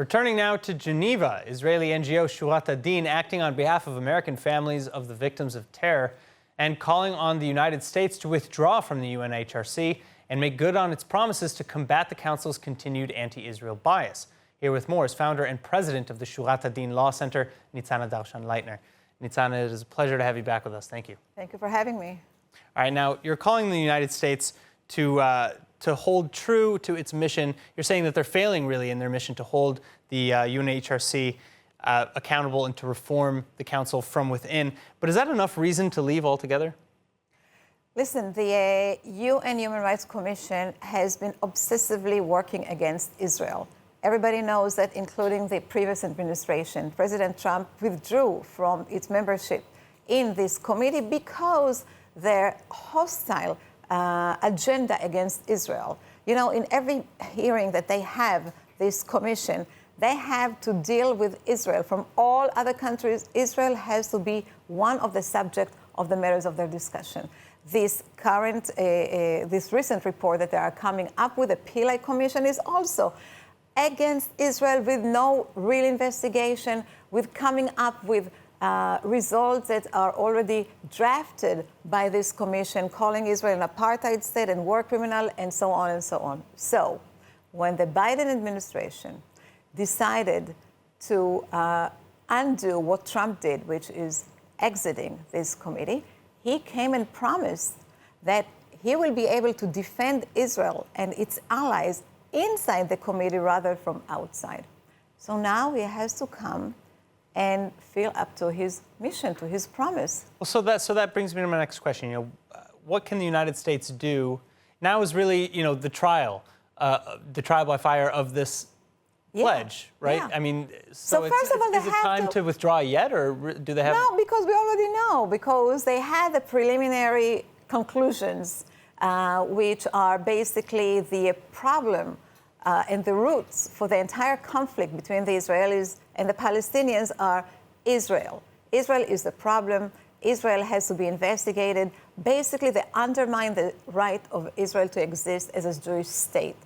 Returning now to Geneva, Israeli NGO Shurat Hadin acting on behalf of American families of the victims of terror and calling on the United States to withdraw from the UNHRC and make good on its promises to combat the Council's continued anti-Israel bias. Here with more is founder and president of the Shurat Hadin Law Center, Nitsana Darshan-Leitner. Nitsana, it is a pleasure to have you back with us. Thank you. Thank you for having me. All right, now you're calling the United States to hold true to its mission. You're saying that they're failing really in their mission to hold the UNHRC accountable and to reform the Council from within. But is that enough reason to leave altogether? Listen, the UN Human Rights Commission has been obsessively working against Israel. Everybody knows that, including the previous administration. President Trump withdrew from its membership in this committee because their hostile agenda against Israel. You know, in every hearing that they have, this commission, they have to deal with Israel. From all other countries, Israel has to be one of the subject of the matters of their discussion. This recent report that they are coming up with, the Pillay Commission, is also against Israel with no real investigation, with coming up with results that are already drafted by this commission, calling Israel an apartheid state and war criminal, and so on and so on. So, when the Biden administration decided to undo what Trump did, which is exiting this committee, he came and promised that he will be able to defend Israel and its allies inside the committee rather from outside. So now he has to come and feel up to his mission, to his promise. Well, so that brings me to my next question. You know, what can the United States do? Now is really, you know, the trial by fire of this pledge, right? Yeah. I mean, so first of all, is it time to withdraw yet, or do they have? No, because we already know, because they had the preliminary conclusions, which are basically the problem and the roots for the entire conflict between the Israelis and the Palestinians are Israel. Israel is the problem. Israel has to be investigated. Basically, they undermine the right of Israel to exist as a Jewish state.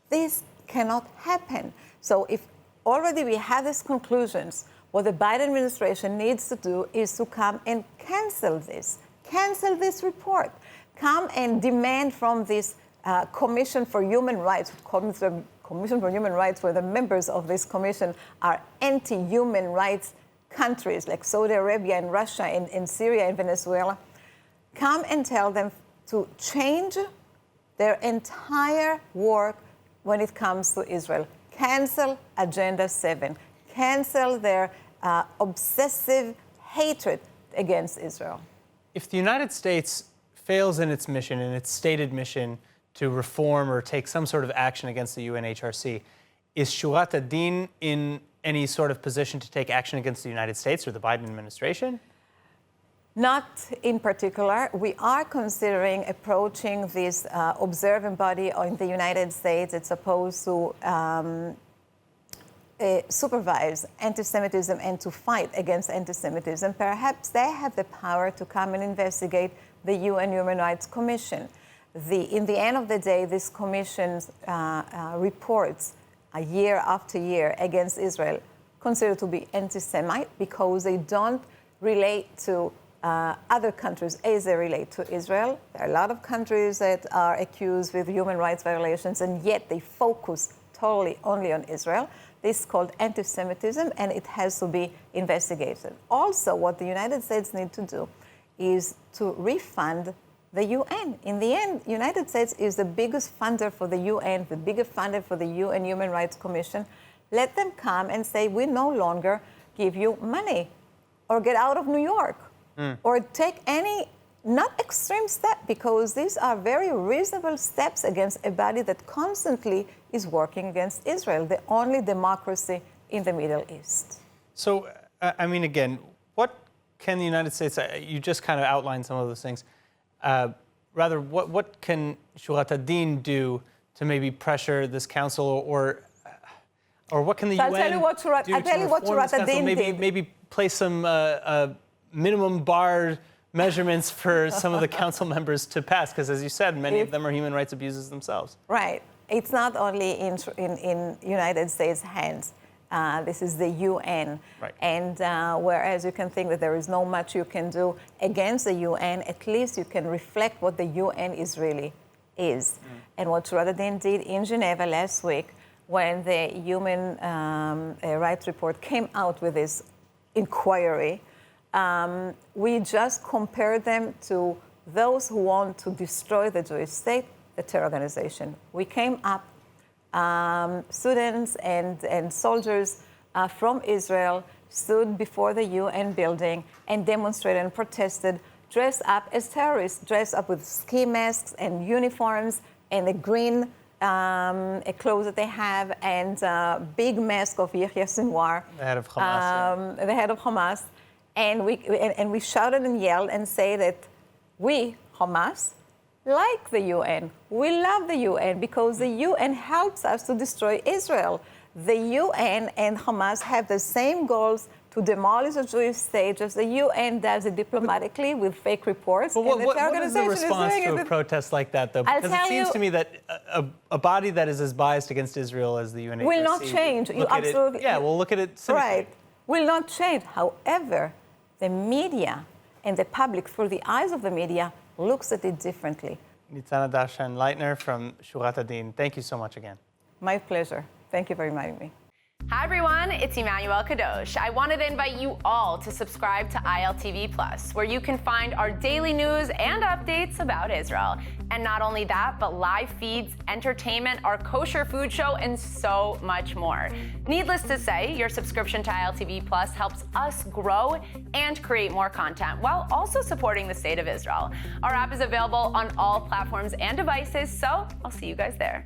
This cannot happen. So if already we have these conclusions, what the Biden administration needs to do is to come and cancel this report. Come and demand from this Commission for Human Rights, Commission for Human Rights, where the members of this commission are anti-human rights countries like Saudi Arabia and Russia and Syria and Venezuela. Come and tell them to change their entire work when it comes to Israel. Cancel Agenda 7. Cancel their obsessive hatred against Israel. If the United States fails in its mission, in its stated mission to reform or take some sort of action against the UNHRC, is Shurat Hadin in any sort of position to take action against the United States or the Biden administration? Not in particular. We are considering approaching this observing body in the United States that's supposed to supervise anti-Semitism and to fight against anti-Semitism. Perhaps they have the power to come and investigate the UN Human Rights Commission. In the end of the day, this commission's reports year after year against Israel considered to be anti-Semite because they don't relate to other countries as they relate to Israel. There are a lot of countries that are accused with human rights violations, and yet they focus totally only on Israel. This is called anti-Semitism, and it has to be investigated. Also, what the United States need to do is to refund the UN. In the end, the United States is the biggest funder for the UN, the biggest funder for the UN Human Rights Commission. Let them come and say, we no longer give you money, or get out of New York, or take any not extreme step, because these are very reasonable steps against a body that constantly is working against Israel, the only democracy in the Middle East. So, I mean, again, what can the United States, you just kind of outlined some of those things, rather, what can Shurat Hadin do to maybe pressure this council, or what can the UN do to reform this council? Maybe place some minimum bar measurements for some of the council members to pass, because as you said, many of them are human rights abuses themselves. Right. It's not only in United States hands. This is the UN. Right. And whereas you can think that there is no much you can do against the UN, at least you can reflect what the UN is really is. And what Shurat Hadin did in Geneva last week, when the Human Rights Report came out with this inquiry, we just compared them to those who want to destroy the Jewish state, the terror organization. We came up, students and soldiers from Israel stood before the UN building and demonstrated and protested, dressed up as terrorists, dressed up with ski masks and uniforms and the green clothes that they have, and big mask of Yahya Sinwar, The head of Hamas. the head of Hamas. And we shouted and yelled and say that we, Hamas, like the UN. We love the UN because the UN helps us to destroy Israel. The UN and Hamas have the same goals to demolish the Jewish state, as the UN does it diplomatically with fake reports. But what is the response to a protest like that, though? Because it seems to me that a body that is as biased against Israel as the UNHRC will not change. You absolutely. We'll look at it cynically. Right. Will not change. However, the media and the public, through the eyes of the media, looks at it differently. Nitsana Darshan-Leitner from Shurat Hadin, thank you so much again. My pleasure. Thank you for reminding me. Hi everyone, it's Emmanuel Kadosh. I wanted to invite you all to subscribe to ILTV Plus, where you can find our daily news and updates about Israel. And not only that, but live feeds, entertainment, our kosher food show, and so much more. Needless to say, your subscription to ILTV Plus helps us grow and create more content while also supporting the state of Israel. Our app is available on all platforms and devices, so I'll see you guys there.